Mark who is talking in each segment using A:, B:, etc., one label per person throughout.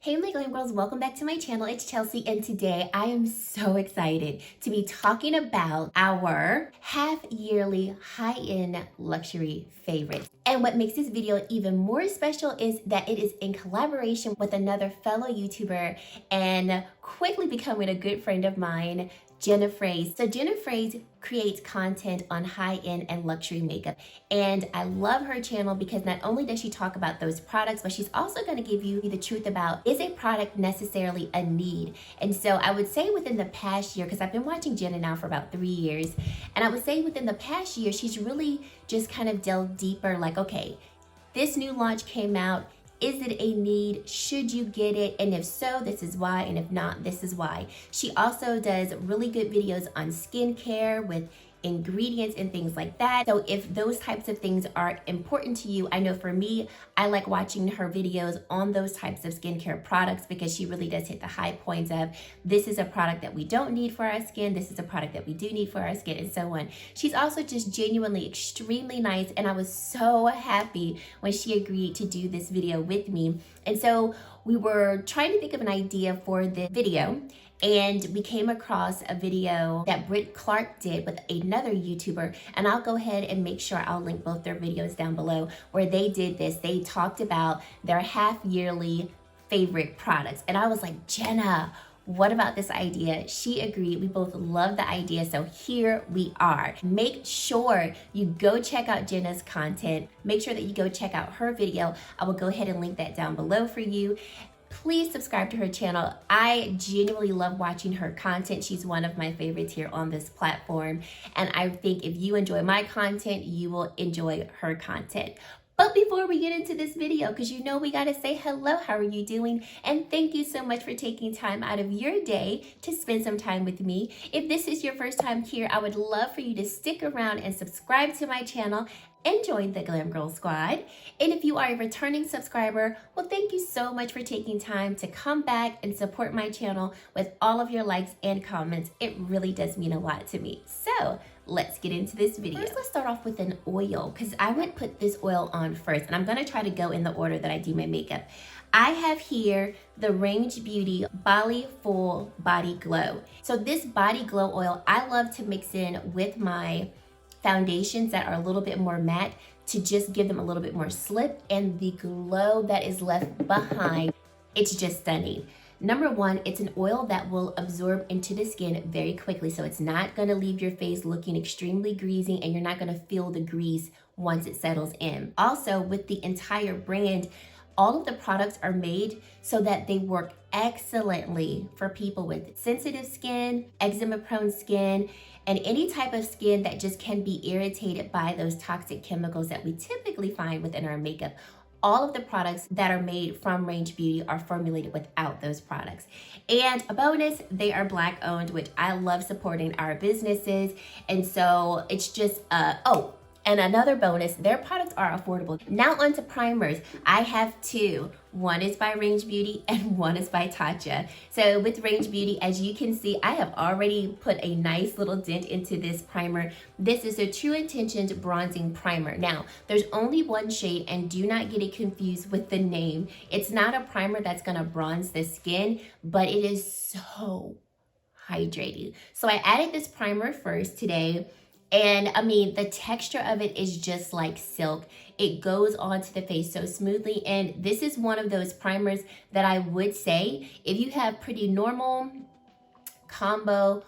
A: Hey my glam girls, welcome back to my channel. It's Chelsea and today I am so excited to be talking about our half-yearly high-end luxury favorites. And what makes this video even more special is that it is in collaboration with another fellow YouTuber and quickly becoming a good friend of mine, Jenna Froese. So Jenna Froese creates content on high-end and luxury makeup. And I love her channel because not only does she talk about those products, but she's also going to give you the truth about, is a product necessarily a need? And so I would say within the past year, because I've been watching Jenna now for about 3 years, and I would say within the past year, she's really just kind of delved deeper, like, okay, this new launch came out. Is it a need? Should you get it? And if so, this is why. And if not, this is why. She also does really good videos on skincare with ingredients and things like that. So if those types of things are important to you, I know for me, I like watching her videos on those types of skincare products because she really does hit the high points of, this is a product that we don't need for our skin, this is a product that we do need for our skin, and so on. She's also just genuinely extremely nice, and I was so happy when she agreed to do this video with me. And so we were trying to think of an idea for the video, and we came across a video that Britt Clark did with another YouTuber, and I'll go ahead and make sure I'll link both their videos down below where they did this. They talked about their half-yearly favorite products, and I was like, Jenna, what about this idea? She agreed. We both love the idea, so here we are. Make sure you go check out Jenna's content. Make sure that you go check out her video. I will go ahead and link that down below for you. Please subscribe to her channel. I genuinely love watching her content. She's one of my favorites here on this platform. And I think if you enjoy my content, you will enjoy her content. But before we get into this video, because you know we gotta say hello, how are you doing? And thank you so much for taking time out of your day to spend some time with me. If this is your first time here, I would love for you to stick around and subscribe to my channel and join the Glam Girl Squad. And if you are a returning subscriber, well, thank you so much for taking time to come back and support my channel with all of your likes and comments. It really does mean a lot to me. So let's get into this video. First, let's start off with an oil, because I would put this oil on first, and I'm gonna try to go in the order that I do my makeup. I have here the Range Beauty Bali Full Body Glow. So this body glow oil, I love to mix in with my foundations that are a little bit more matte to just give them a little bit more slip, and the glow that is left behind, it's just stunning. Number one, it's an oil that will absorb into the skin very quickly, so it's not gonna leave your face looking extremely greasy, and you're not gonna feel the grease once it settles in. Also, with the entire brand, all of the products are made so that they work excellently for people with sensitive skin, eczema-prone skin, and any type of skin that just can be irritated by those toxic chemicals that we typically find within our makeup. All of the products that are made from Range Beauty are formulated without those products. And a bonus, they are Black owned, which I love supporting our businesses. And so it's just, oh, and another bonus, their products are affordable. Now onto primers. I have two. One is by Range Beauty and one is by Tatcha. So with Range Beauty, as you can see, I have already put a nice little dent into this primer. This is a True Intentions Bronzing Primer. Now, there's only one shade, and do not get it confused with the name. It's not a primer that's gonna bronze the skin, but it is so hydrating. So I added this primer first today. And I mean, the texture of it is just like silk. It goes onto the face so smoothly. And this is one of those primers that I would say, if you have pretty normal, combo,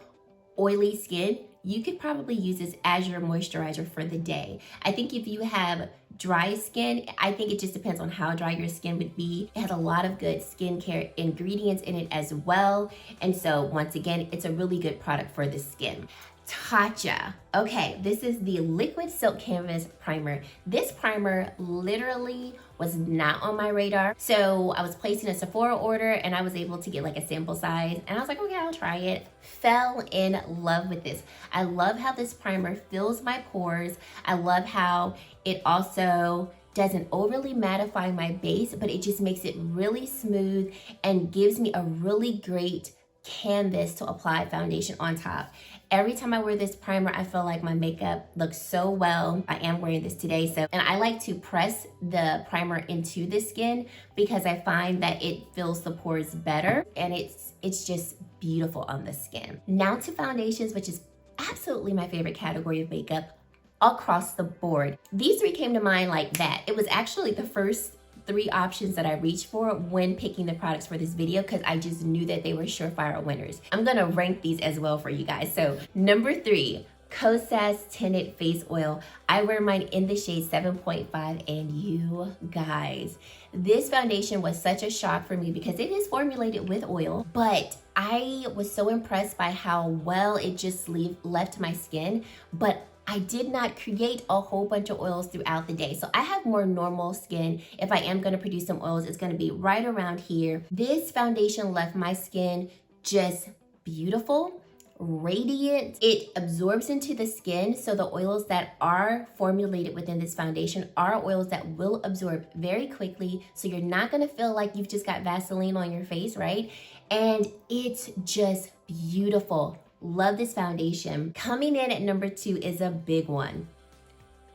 A: oily skin, you could probably use this as your moisturizer for the day. I think if you have dry skin, I think it just depends on how dry your skin would be. It has a lot of good skincare ingredients in it as well. And so once again, it's a really good product for the skin. Tatcha. Okay, this is the Liquid Silk Canvas Primer. This primer literally was not on my radar. So I was placing a Sephora order and I was able to get like a sample size, and I was like, okay, I'll try it. Fell in love with this. I love how this primer fills my pores. I love how it also doesn't overly mattify my base, but it just makes it really smooth and gives me a really great canvas to apply foundation on top. Every time I wear this primer, I feel like my makeup looks so well. I am wearing this today, and I like to press the primer into the skin because I find that it fills the pores better, and it's just beautiful on the skin. Now to foundations, which is absolutely my favorite category of makeup across the board. These three came to mind like that. It was actually the first three options that I reached for when picking the products for this video because I just knew that they were surefire winners. I'm gonna rank these as well for you guys. So number 3, Kosis Tinted Face Oil. I wear mine in the shade 7.5, and you guys, this foundation was such a shock for me because it is formulated with oil, but I was so impressed by how well it just left my skin, but I did not create a whole bunch of oils throughout the day. So I have more normal skin. If I am gonna produce some oils, it's gonna be right around here. This foundation left my skin just beautiful, radiant. It absorbs into the skin, so the oils that are formulated within this foundation are oils that will absorb very quickly, so you're not gonna feel like you've just got Vaseline on your face, right? And it's just beautiful. Love this foundation. Coming in at number 2 is a big one.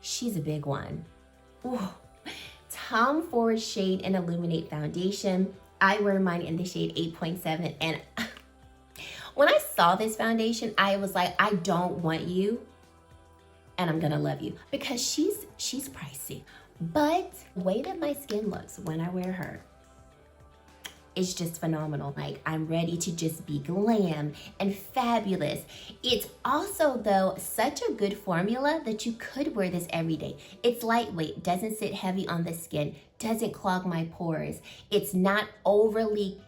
A: She's a big one. Ooh. Tom Ford Shade and Illuminate Foundation. I wear mine in the shade 8.7, and when I saw this foundation, I was like, I don't want you, and I'm gonna love you, because she's pricey. But the way that my skin looks when I wear her, it's just phenomenal. Like, I'm ready to just be glam and fabulous. It's also, though, such a good formula that you could wear this every day. It's lightweight, doesn't sit heavy on the skin, doesn't clog my pores. It's not overly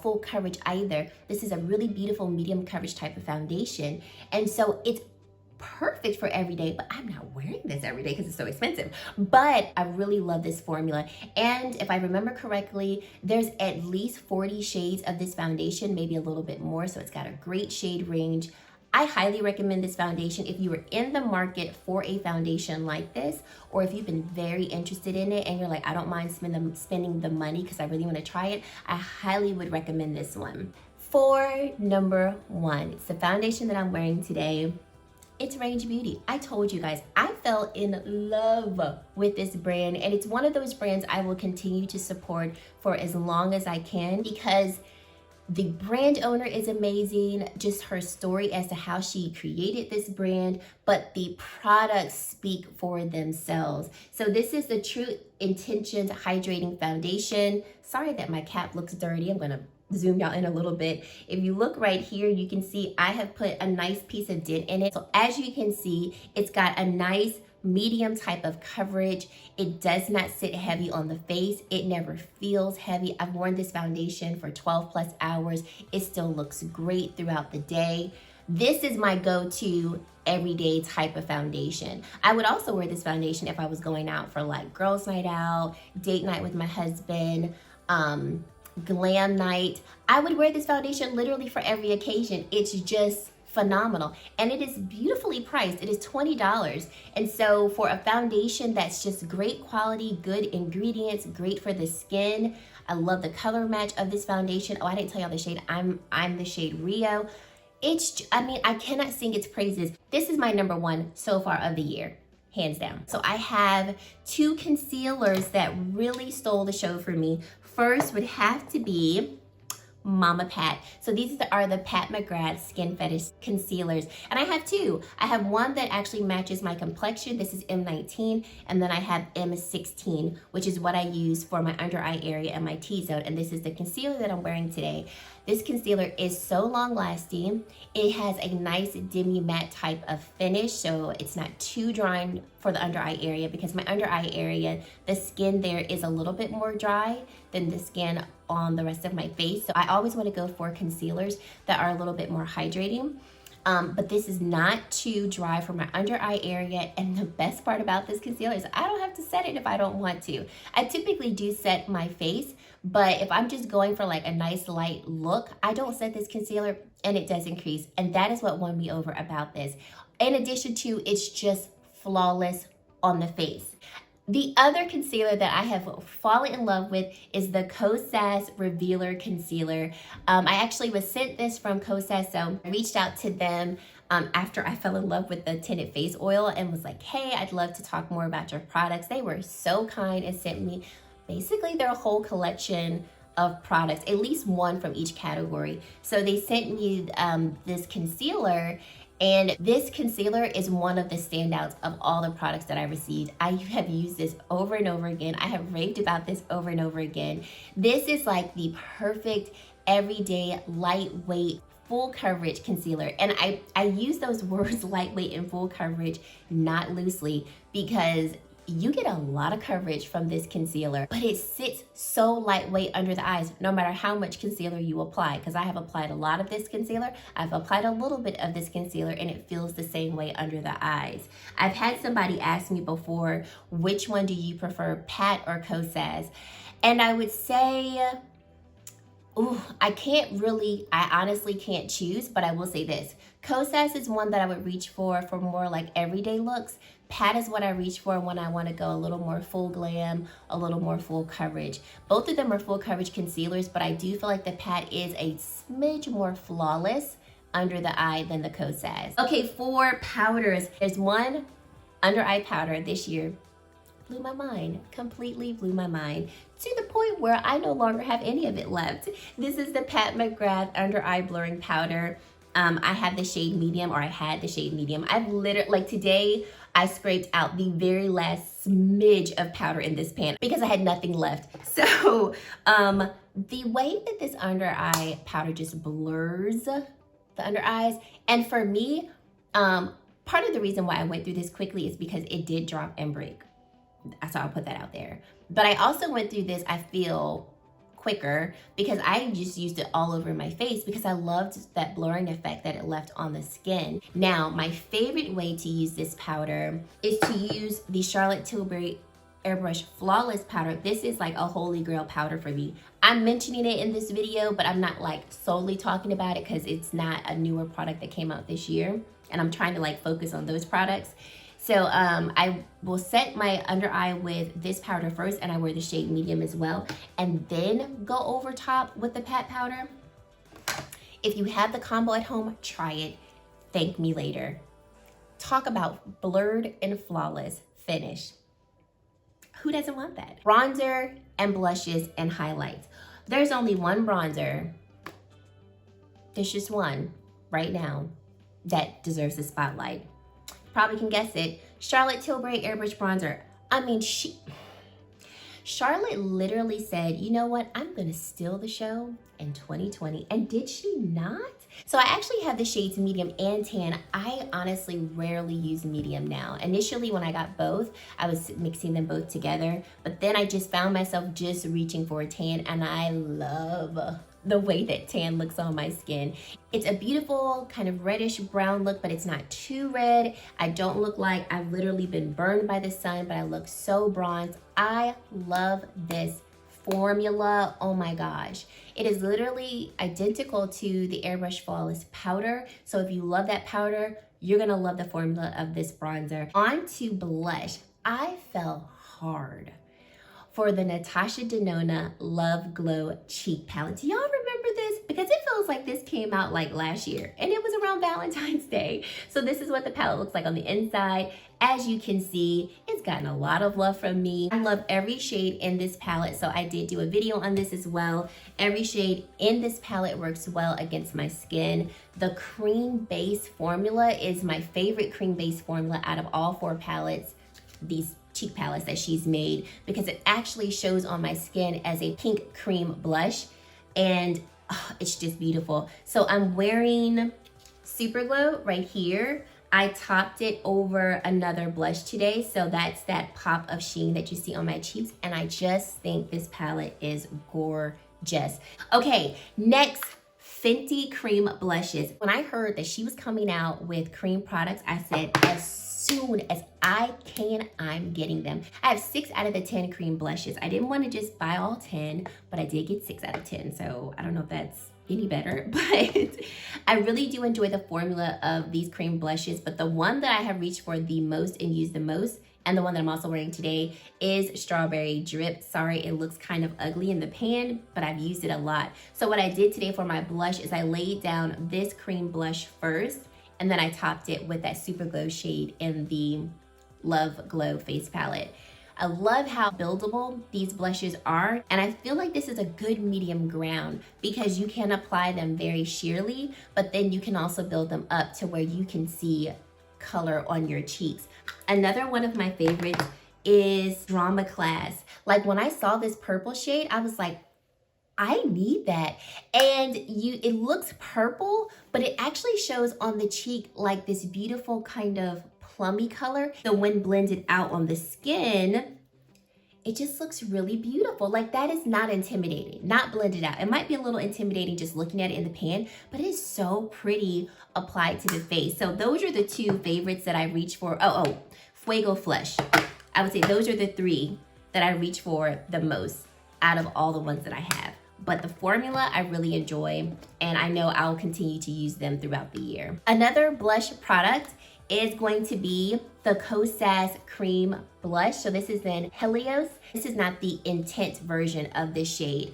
A: full coverage either. This is a really beautiful medium coverage type of foundation. And so it's perfect for every day, but I'm not wearing this every day because it's so expensive. But I really love this formula. And if I remember correctly, there's at least 40 shades of this foundation, maybe a little bit more. So it's got a great shade range. I highly recommend this foundation if you are in the market for a foundation like this, or if you've been very interested in it and you're like, I don't mind spending the money because I really want to try it. I highly would recommend this one. For number 1, it's the foundation that I'm wearing today. It's Range Beauty. I told you guys, I fell in love with this brand, and it's one of those brands I will continue to support for as long as I can because the brand owner is amazing, just her story as to how she created this brand, but the products speak for themselves. So this is the True Intentions Hydrating Foundation. Sorry that my cap looks dirty. I'm gonna zoom y'all in a little bit. If you look right here, you can see I have put a nice piece of dent in it. So as you can see, it's got a nice medium type of coverage. It does not sit heavy on the face. It never feels heavy. I've worn this foundation for 12 plus hours. It still looks great throughout the day. This is my go-to everyday type of foundation. I would also wear this foundation if I was going out for like girls' night out, date night with my husband, glam night. I would wear this foundation literally for every occasion. It's just phenomenal, and it is beautifully priced. It is $20, and so for a foundation that's just great quality, good ingredients, great for the skin. I love the color match of this foundation. Oh, I didn't tell y'all the shade. I'm the shade Rio. I cannot sing its praises. This is my number 1 so far of the year, hands down. So I have 2 concealers that really stole the show for me. First would have to be Mama Pat. So these are the Pat McGrath Skin Fetish Concealers. And I have 2. I have one that actually matches my complexion. This is M19. And then I have M16, which is what I use for my under eye area and my T-zone. And this is the concealer that I'm wearing today. This concealer is so long lasting. It has a nice demi-matte type of finish, so it's not too drying for the under eye area, because my under eye area, the skin there is a little bit more dry than the skin on the rest of my face. So I always want to go for concealers that are a little bit more hydrating. But this is not too dry for my under eye area. And the best part about this concealer is I don't have to set it if I don't want to. I typically do set my face, but if I'm just going for like a nice light look, I don't set this concealer and it does increase. And that is what won me over about this. In addition to, it's just flawless on the face. The other concealer that I have fallen in love with is the Kosis Revealer Concealer. I actually was sent this from Kosis, so I reached out to them after I fell in love with the tinted face oil and was like, hey, I'd love to talk more about your products. They were so kind and sent me basically their whole collection of products, at least one from each category. So they sent me this concealer, and this concealer is one of the standouts of all the products that I received. I have used this over and over again. I have raved about this over and over again. This is like the perfect everyday lightweight full coverage concealer. And I use those words lightweight and full coverage not loosely, because you get a lot of coverage from this concealer, but it sits so lightweight under the eyes no matter how much concealer you apply, because I have applied a lot of this concealer, I've applied a little bit of this concealer, and it feels the same way under the eyes. I've had somebody ask me before, which one do you prefer, Pat or Kosis? And I would say, I honestly can't choose, but I will say this. Kosis is one that I would reach for more like everyday looks. Pat is what I reach for when I want to go a little more full glam, a little more full coverage. Both of them are full coverage concealers, but I do feel like the Pat is a smidge more flawless under the eye than the Kosis. Okay, for powders, there's one under eye powder this year. Blew my mind, completely blew my mind, to the point where I no longer have any of it left. This is the Pat McGrath under eye blurring powder. I have the shade medium, or I had the shade medium. I've literally, like today, I scraped out the very last smidge of powder in this pan because I had nothing left. So the way that this under eye powder just blurs the under eyes, and for me, part of the reason why I went through this quickly is because it did drop and break. So I'll put that out there. But I also went through this, I feel, quicker because I just used it all over my face because I loved that blurring effect that it left on the skin. Now, my favorite way to use this powder is to use the Charlotte Tilbury Airbrush Flawless powder. This is like a holy grail powder for me. I'm mentioning it in this video, but I'm not like solely talking about it because it's not a newer product that came out this year, and I'm trying to like focus on those products. So I will set my under eye with this powder first, and I wear the shade medium as well, and then go over top with the Pat powder. If you have the combo at home, try it. Thank me later. Talk about blurred and flawless finish. Who doesn't want that? Bronzer and blushes and highlights. There's only one bronzer. There's just one right now that deserves the spotlight. Probably can guess it. Charlotte Tilbury Airbrush Bronzer. I mean, Charlotte literally said, you know what? I'm gonna steal the show in 2020. And did she not? So I actually have the shades medium and tan. I honestly rarely use medium now. Initially, when I got both, I was mixing them both together. But then I just found myself just reaching for a tan, and I love the way that tan looks on my skin. It's a beautiful kind of reddish brown look, but it's not too red. I don't look like I've literally been burned by the sun, but I look so bronzed. I love this formula. Oh my gosh. It is literally identical to the Airbrush Flawless powder. So if you love that powder, you're gonna love the formula of this bronzer. On to blush. I fell hard for the Natasha Denona Love Glow Cheek Palette. Do y'all remember this? Because it feels like this came out like last year, and it was around Valentine's Day. So this is what the palette looks like on the inside. As you can see, it's gotten a lot of love from me. I love every shade in this palette, so I did do a video on this as well. Every shade in this palette works well against my skin. The cream base formula is my favorite cream base formula out of all 4 palettes, these cheek palettes that she's made, because it actually shows on my skin as a pink cream blush, and it's just beautiful. So I'm wearing Super Glow right here. I topped it over another blush today, so that's that pop of sheen that you see on my cheeks, and I just think this palette is gorgeous. Okay, next, Fenty cream blushes. When I heard that she was coming out with cream products, I said, as soon as I can, I'm getting them. I have 6 out of the 10 cream blushes. I didn't want to just buy all 10, but I did get 6 out of 10, so I don't know if that's any better, but I really do enjoy the formula of these cream blushes, but the one that I have reached for the most and used the most And the one that I'm also wearing today is Strawberry Drip. Sorry, it looks kind of ugly in the pan, but I've used it a lot. So what I did today for my blush is I laid down this cream blush first, and then I topped it with that Super Glow shade in the Love Glow face palette. I love how buildable these blushes are, and I feel like this is a good medium ground because you can apply them very sheerly, but then you can also build them up to where you can see color on your cheeks. Another one of my favorites is Drama Class. Like when I saw this purple shade, I was like, I need that. And it looks purple, but it actually shows on the cheek like this beautiful kind of plummy color. So when blended out on the skin, it just looks really beautiful. Like that is not intimidating, not blended out. It might be a little intimidating just looking at it in the pan, but it is so pretty applied to the face. So those are the two favorites that I reach for. Oh, Fuego Flush. I would say those are the three that I reach for the most out of all the ones that I have. But the formula I really enjoy, and I know I'll continue to use them throughout the year. Another blush product is going to be the Kosis Cream Blush. So this is in Helios. This is not the intense version of this shade.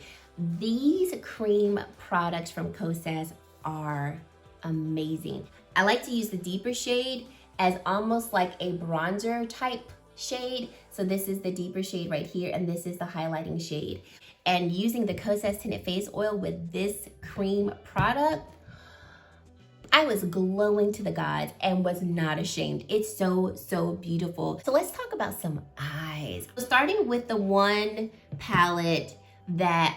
A: These cream products from Kosis are amazing. I like to use the deeper shade as almost like a bronzer type shade. So this is the deeper shade right here, and this is the highlighting shade. And using the Kosis Tinted Face Oil with this cream product, I was glowing to the gods and was not ashamed. It's so, so beautiful. So let's talk about some eyes. Starting with the one palette that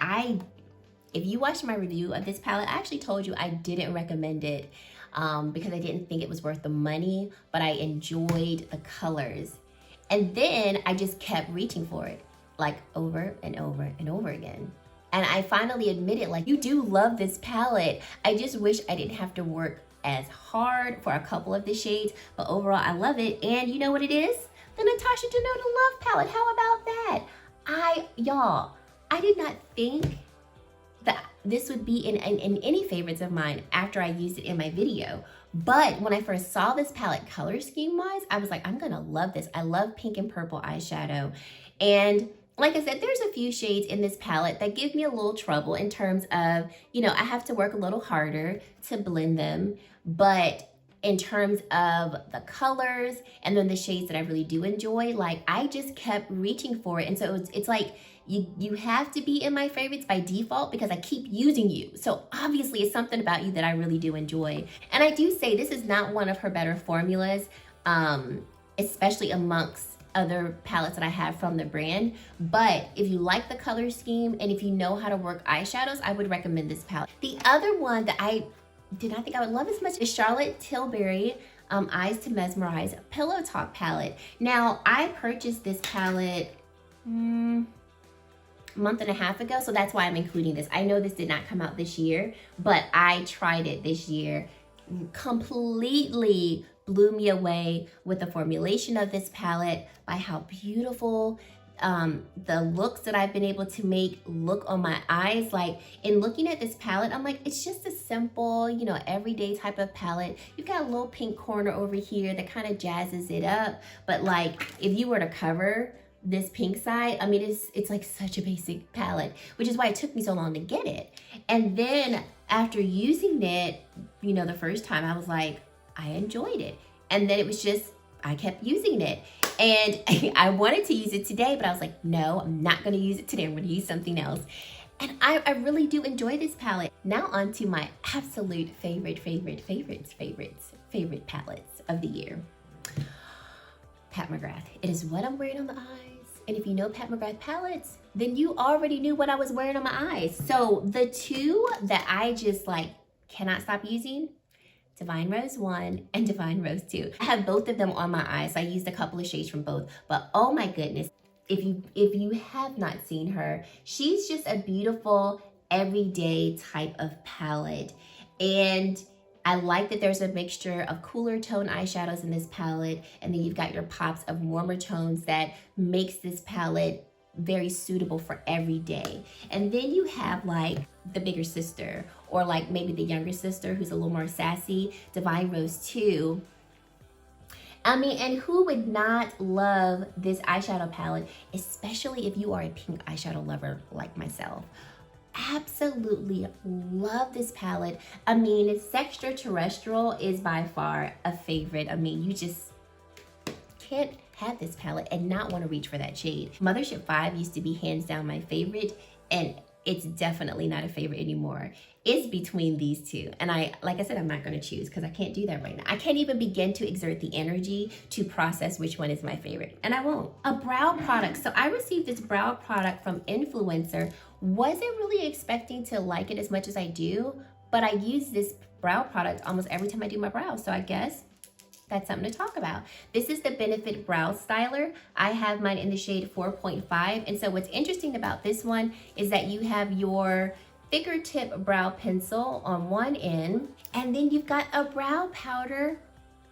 A: if you watched my review of this palette, I actually told you I didn't recommend it because I didn't think it was worth the money, but I enjoyed the colors. And then I just kept reaching for it, like over and over and over again. And I finally admitted, like, you do love this palette. I just wish I didn't have to work as hard for a couple of the shades, but overall I love it. And you know what it is? The Natasha Denona Love palette. How about that? Y'all, I did not think that this would be in any favorites of mine after I used it in my video. But when I first saw this palette color scheme wise, I was like, I'm gonna love this. I love pink and purple eyeshadow. And like I said, there's a few shades in this palette that give me a little trouble in terms of, I have to work a little harder to blend them. But in terms of the colors and then the shades that I really do enjoy, like I just kept reaching for it. And so it's like, you have to be in my favorites by default because I keep using you. So obviously it's something about you that I really do enjoy. And I do say this is not one of her better formulas, especially amongst other palettes that I have from the brand. But if you like the color scheme and if you know how to work eyeshadows, I would recommend this palette. The other one that I did not think I would love as much is Charlotte Tilbury Eyes to Mesmerize Pillow Talk palette. Now, I purchased this palette month and a half ago, so that's why I'm including this. I know this did not come out this year, but I tried it this year. Completely blew me away with the formulation of this palette, by how beautiful the looks that I've been able to make look on my eyes. Like in looking at this palette, I'm like, it's just a simple, everyday type of palette. You've got a little pink corner over here that kind of jazzes it up, but like if you were to cover this pink side, I mean, it's like such a basic palette, which is why it took me so long to get it. And then after using it, the first time, I was like, I enjoyed it. And then it was just, I kept using it. And I wanted to use it today, but I was like, no, I'm not gonna use it today. I'm gonna use something else. And I really do enjoy this palette. Now on to my absolute favorite palettes of the year. Pat McGrath. It is what I'm wearing on the eyes. And if you know Pat McGrath palettes, then you already knew what I was wearing on my eyes. So the two that I just cannot stop using, Divine Rose 1 and Divine Rose 2. I have both of them on my eyes. So I used a couple of shades from both, but oh my goodness. If you have not seen her, she's just a beautiful everyday type of palette. And I like that there's a mixture of cooler tone eyeshadows in this palette, and then you've got your pops of warmer tones that makes this palette very suitable for every day. And then you have the bigger sister, or maybe the younger sister who's a little more sassy, Divine Rose 2. I mean, and who would not love this eyeshadow palette, especially if you are a pink eyeshadow lover like myself. Absolutely love this palette. I mean, Sextraterrestrial is by far a favorite. I mean, you just can't have this palette and not want to reach for that shade. Mothership 5 used to be hands down my favorite, and it's definitely not a favorite anymore. It's between these two. And like I said, I'm not going to choose because I can't do that right now. I can't even begin to exert the energy to process which one is my favorite, and I won't. A brow product. So I received this brow product from Influencer. Wasn't really expecting to like it as much as I do, but I use this brow product almost every time I do my brows. So I guess that's something to talk about. This is the Benefit Brow Styler. I have mine in the shade 4.5. And so what's interesting about this one is that you have your thicker tip brow pencil on one end, and then you've got a brow powder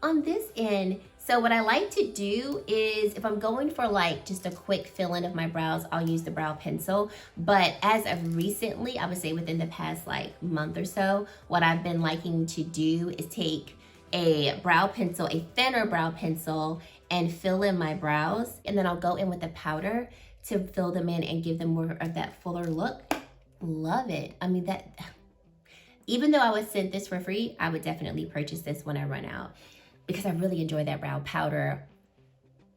A: on this end. So what I like to do is, if I'm going for like just a quick fill-in of my brows, I'll use the brow pencil. But as of recently, I would say within the past like month or so, what I've been liking to do is take a brow pencil, a thinner brow pencil, and fill in my brows. And then I'll go in with the powder to fill them in and give them more of that fuller look. Love it. I mean, that, even though I was sent this for free, I would definitely purchase this when I run out because I really enjoy that brow powder,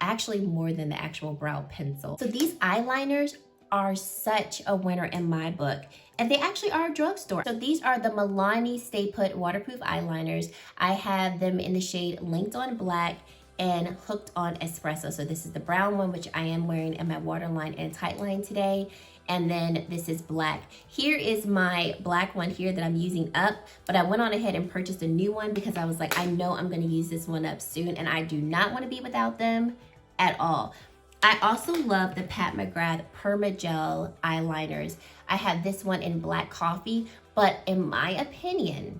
A: actually more than the actual brow pencil. So these eyeliners are such a winner in my book, and they actually are a drugstore. So these are the Milani Stay Put waterproof eyeliners. I have them in the shade Linked on Black and Hooked on Espresso. So this is the brown one, which I am wearing in my waterline and tightline today. And then this is black. Here is my black one here that I'm using up, but I went on ahead and purchased a new one because I was like, I know I'm gonna use this one up soon, and I do not wanna be without them at all. I also love the Pat McGrath Perma Gel eyeliners. I have this one in Black Coffee, but in my opinion,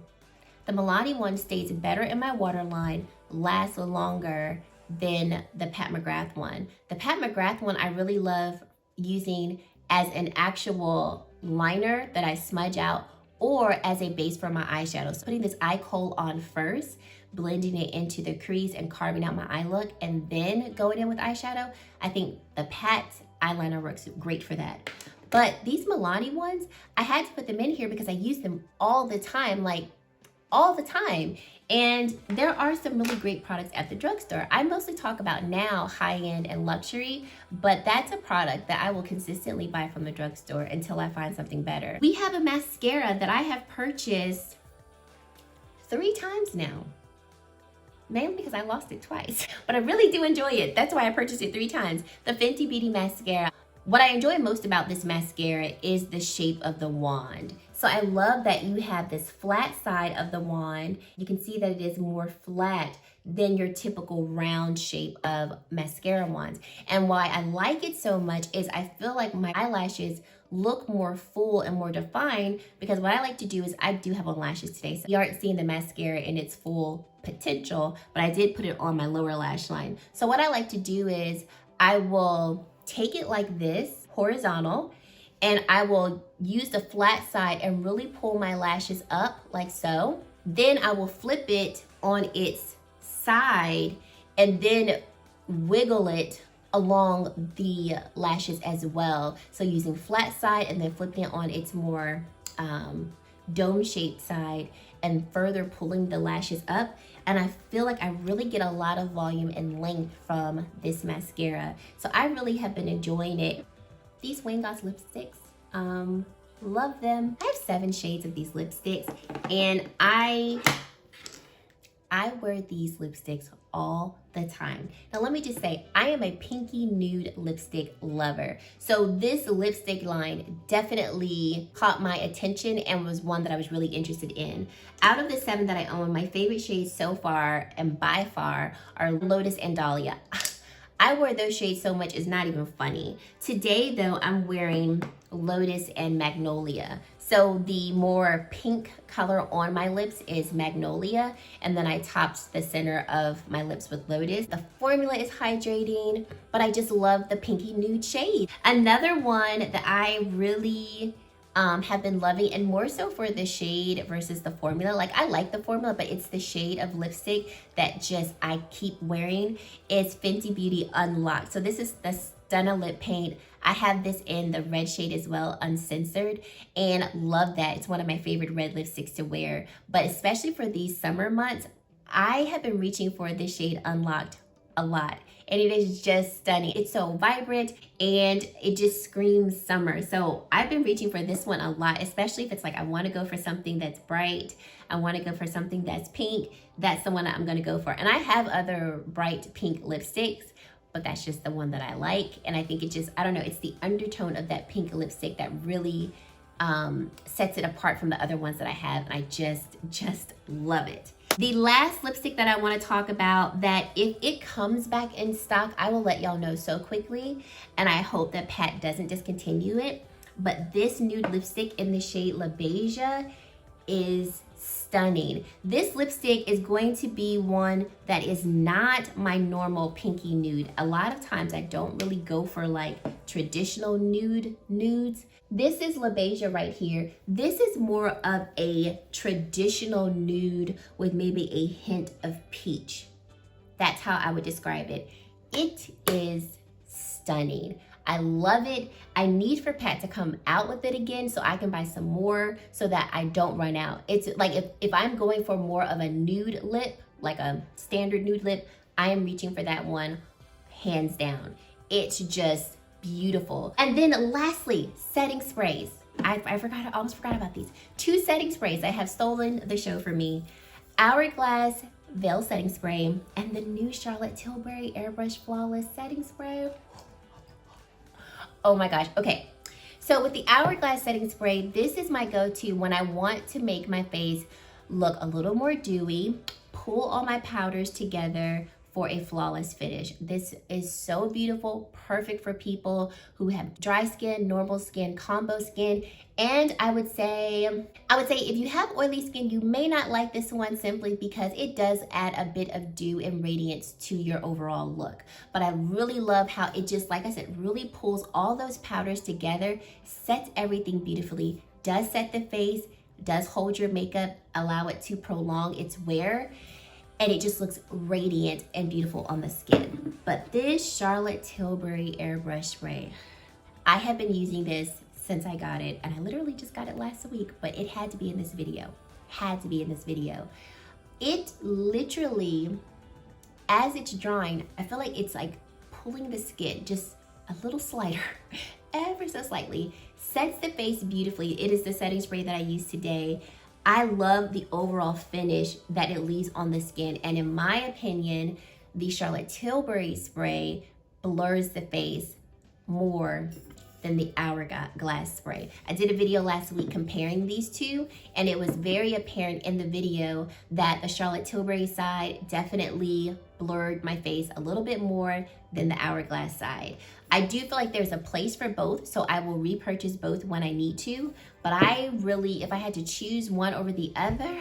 A: the Milani one stays better in my waterline, lasts longer than the Pat McGrath one. The Pat McGrath one I really love using as an actual liner that I smudge out, or as a base for my eyeshadow. So putting this eye kohl on first, blending it into the crease and carving out my eye look, and then going in with eyeshadow. I think the Pat eyeliner works great for that. But these Milani ones, I had to put them in here because I use them all the time, like all the time. And there are some really great products at the drugstore. I mostly talk about now high-end and luxury, but that's a product that I will consistently buy from the drugstore until I find something better. We have a mascara that I have purchased 3 times now. Mainly because I lost it twice, but I really do enjoy it. That's why I purchased it 3 times. The Fenty Beauty Mascara. What I enjoy most about this mascara is the shape of the wand. So I love that you have this flat side of the wand. You can see that it is more flat than your typical round shape of mascara wands. And why I like it so much is I feel like my eyelashes look more full and more defined, because what I like to do is, I do have on lashes today, so you aren't seeing the mascara in its full potential, but I did put it on my lower lash line. So what I like to do is I will take it like this, horizontal, and I will use the flat side and really pull my lashes up like so. Then I will flip it on its side and then wiggle it along the lashes as well. So using flat side and then flipping it on its more dome-shaped side and further pulling the lashes up. And I feel like I really get a lot of volume and length from this mascara. So I really have been enjoying it. These Wayne Goss lipsticks, love them. I have 7 shades of these lipsticks, and I wear these lipsticks all the time. Now let me just say, I am a pinky nude lipstick lover. So this lipstick line definitely caught my attention and was one that I was really interested in. Out of the 7 that I own, my favorite shades so far, and by far, are Lotus and Dahlia. I wear those shades so much, it's not even funny. Today though, I'm wearing Lotus and Magnolia. So the more pink color on my lips is Magnolia, and then I topped the center of my lips with Lotus. The formula is hydrating, but I just love the pinky nude shade. Another one that I really have been loving, and more so for the shade versus the formula. Like, I like the formula, but it's the shade of lipstick that just I keep wearing. It's Fenty Beauty Unlocked. So this is the Stunna Lip Paint. I have this in the red shade as well, Uncensored, and love that. It's one of my favorite red lipsticks to wear. But especially for these summer months, I have been reaching for this shade Unlocked a lot. And it is just stunning. It's so vibrant and it just screams summer. So I've been reaching for this one a lot, especially if it's like I want to go for something that's bright. I want to go for something that's pink. That's the one that I'm going to go for. And I have other bright pink lipsticks, but that's just the one that I like. And I think it just, I don't know, it's the undertone of that pink lipstick that really sets it apart from the other ones that I have. And I just love it. The last lipstick that I want to talk about, that if it comes back in stock, I will let y'all know so quickly, and I hope that Pat doesn't discontinue it. But this nude lipstick in the shade La Beija is stunning. This lipstick is going to be one that is not my normal pinky nude. A lot of times I don't really go for like traditional nudes. This is La Beija right here. This is more of a traditional nude with maybe a hint of peach. That's how I would describe it. It is stunning. I love it. I need for Pat to come out with it again so I can buy some more so that I don't run out. It's like if I'm going for more of a nude lip, like a standard nude lip, I am reaching for that one hands down. It's just beautiful. And then lastly, setting sprays. I almost forgot about these. 2 setting sprays that have stolen the show for me. Hourglass Veil Setting Spray and the new Charlotte Tilbury Airbrush Flawless Setting Spray. Oh my gosh. Okay. So with the Hourglass Setting Spray, this is my go-to when I want to make my face look a little more dewy, pull all my powders together for a flawless finish. This is so beautiful, perfect for people who have dry skin, normal skin, combo skin. And I would say if you have oily skin, you may not like this one simply because it does add a bit of dew and radiance to your overall look. But I really love how it just, like I said, really pulls all those powders together, sets everything beautifully, does set the face, does hold your makeup, allow it to prolong its wear, and it just looks radiant and beautiful on the skin. But this Charlotte Tilbury Airbrush Spray, I have been using this since I got it, and I literally just got it last week, but it had to be in this video. Had to be in this video. It literally, as it's drying, I feel like it's like pulling the skin just a little slighter, ever so slightly, sets the face beautifully. It is the setting spray that I use today. I love the overall finish that it leaves on the skin. And in my opinion, the Charlotte Tilbury spray blurs the face more than the Hourglass spray. I did a video last week comparing these two, and it was very apparent in the video that the Charlotte Tilbury side definitely blurred my face a little bit more than the Hourglass side. I do feel like there's a place for both, so I will repurchase both when I need to, but I really, if I had to choose one over the other,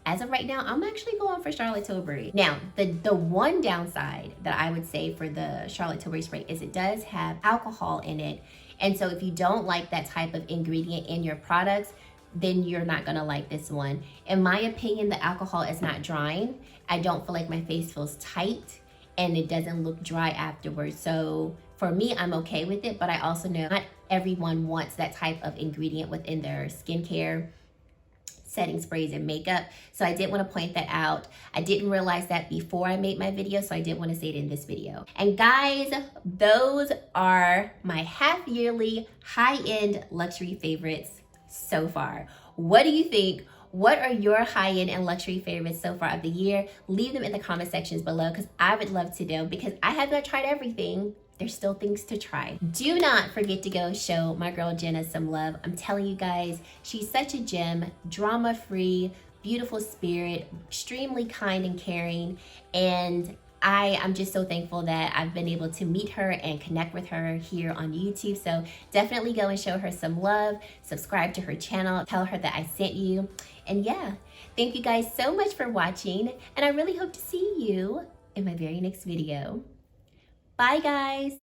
A: as of right now, I'm actually going for Charlotte Tilbury. Now, the one downside that I would say for the Charlotte Tilbury spray is it does have alcohol in it. And so if you don't like that type of ingredient in your products, then you're not gonna like this one. In my opinion, the alcohol is not drying. I don't feel like my face feels tight and it doesn't look dry afterwards. So for me, I'm okay with it, but I also know not everyone wants that type of ingredient within their skincare setting sprays and makeup. So I did want to point that out. I didn't realize that before I made my video, so I did want to say it in this video. And guys, those are my half yearly high-end luxury favorites so far. What do you think? What are your high-end and luxury favorites so far of the year? Leave them in the comment sections below because I would love to know, because I have not tried everything. There's still things to try. Do not forget to go show my girl Jenna some love. I'm telling you guys, she's such a gem, drama-free, beautiful spirit, extremely kind and caring, and I'm just so thankful that I've been able to meet her and connect with her here on YouTube. So definitely go and show her some love, subscribe to her channel, tell her that I sent you. And yeah, thank you guys so much for watching, and I really hope to see you in my very next video. Bye guys.